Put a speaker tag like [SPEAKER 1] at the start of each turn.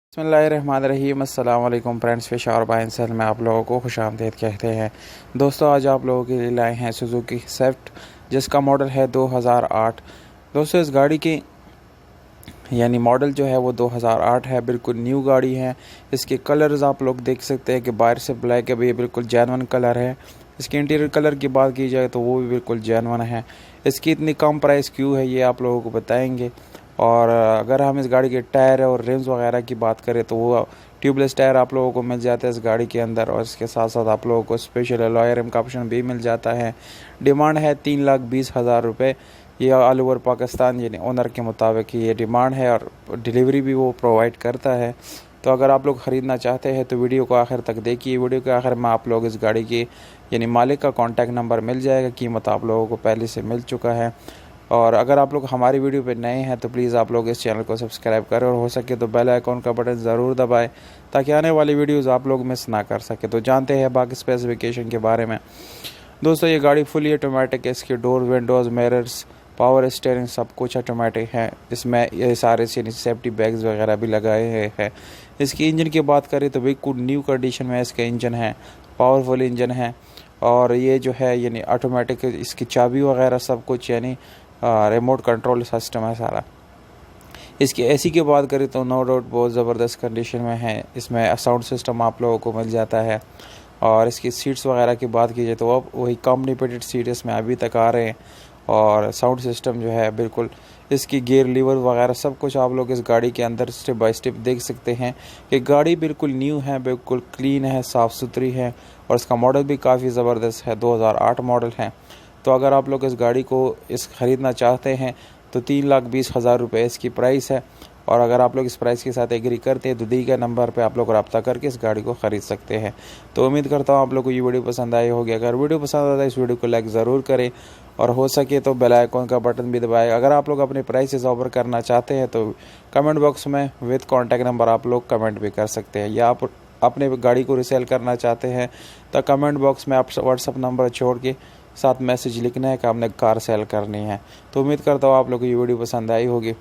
[SPEAKER 1] बिस्मिल्लाहिर्रहमानिर्रहीम। अस्सलाम वालेकुम फ्रेंड्स, फिश और बाइंसल में आप लोगों को खुशामदीद कहते हैं। दोस्तों, आज आप लोगों के लिए लाए हैं सुजुकी स्विफ्ट, जिसका मॉडल है 2008। दोस्तों, इस गाड़ी की मॉडल जो है वो 2008 है, बिल्कुल न्यू गाड़ी है। इसके कलर्स आप लोग देख सकते हैं कि बाहर से ब्लैक है, भी बिल्कुल जेन्युइन कलर है। इसके इंटीरियर कलर की बात की जाए तो वो भी बिल्कुल जेन्युइन है। इसकी इतनी कम प्राइस क्यों है ये आप लोगों को बताएंगे। और अगर हम इस गाड़ी के टायर और रिम्स वगैरह की बात करें तो वो ट्यूबलेस टायर आप लोगों को मिल जाता है इस गाड़ी के अंदर, और इसके साथ साथ आप लोगों को स्पेशल अलॉय रिम का ऑप्शन भी मिल जाता है। डिमांड है 3,20,000 रुपये। ये ऑल ओवर पाकिस्तान ओनर के मुताबिक ये डिमांड है, और डिलीवरी भी वो प्रोवाइड करता है। तो अगर आप लोग ख़रीदना चाहते हैं तो वीडियो को आखिर तक देखिए। वीडियो के आखिर में आप लोग इस गाड़ी की मालिक का कॉन्टैक्ट नंबर मिल जाएगा। कीमत आप लोगों को पहले से मिल चुका है। और अगर आप लोग हमारी वीडियो पे नए हैं तो प्लीज़ आप लोग इस चैनल को सब्सक्राइब करें, और हो सके तो बेल आइकॉन का बटन ज़रूर दबाएं ताकि आने वाली वीडियोज़ आप लोग मिस ना कर सके। तो जानते हैं बाकी स्पेसिफिकेशन के बारे में। दोस्तों, ये गाड़ी फुली ऑटोमेटिक है। इसके door, Windows, mirrors, power steering सब कुछ ऑटोमेटिक है। इसमें ये सारे सेफ्टी बैग्स वगैरह भी लगाए हुए हैं। इसकी इंजन की बात करें तो बिल्कुल न्यू कंडीशन में इसका इंजन है, पावरफुल इंजन है। और ये जो है ऑटोमेटिक, इसकी चाबी वगैरह सब कुछ रिमोट कंट्रोल सिस्टम है सारा। इसकी एसी की बात करें तो नो डाउट बहुत ज़बरदस्त कंडीशन में है। इसमें साउंड सिस्टम आप लोगों को मिल जाता है। और इसकी सीट्स वगैरह की बात की जाए तो अब वही कॉम्प्लीमेंटेड सीट इसमें अभी तक आ रहे हैं। और साउंड सिस्टम जो है बिल्कुल, इसकी गियर लीवर वगैरह सब कुछ आप लोग इस गाड़ी के अंदर स्टेप बाय स्टेप देख सकते हैं कि गाड़ी बिल्कुल न्यू है, बिल्कुल क्लीन है, साफ़ सुथरी है। और इसका मॉडल भी काफ़ी ज़बरदस्त है, 2008 मॉडल है। तो अगर आप लोग इस गाड़ी को ख़रीदना चाहते हैं तो 3,20,000 रुपये इसकी प्राइस है। और अगर आप लोग इस प्राइस के साथ एग्री करते हैं तो दी गए नंबर पे आप लोग रब्ता करके इस गाड़ी को ख़रीद सकते हैं। तो उम्मीद करता हूँ आप लोग को ये वीडियो पसंद आई होगी। अगर वीडियो पसंद आता है इस वीडियो को लाइक ज़रूर करें, और हो सके तो बेल आइकॉन का बटन भी दबाएं। अगर आप लोग अपने प्राइसेस ऑफर करना चाहते हैं तो कमेंट बॉक्स में विद कॉन्टैक्ट नंबर आप लोग कमेंट भी कर सकते हैं। या आप अपने गाड़ी को रिसेल करना चाहते हैं तो कमेंट बॉक्स में आप व्हाट्सअप नंबर छोड़ के साथ मैसेज लिखना है कि आपने कार सेल करनी है। तो उम्मीद करता हूँ आप लोग को ये वीडियो पसंद आई होगी।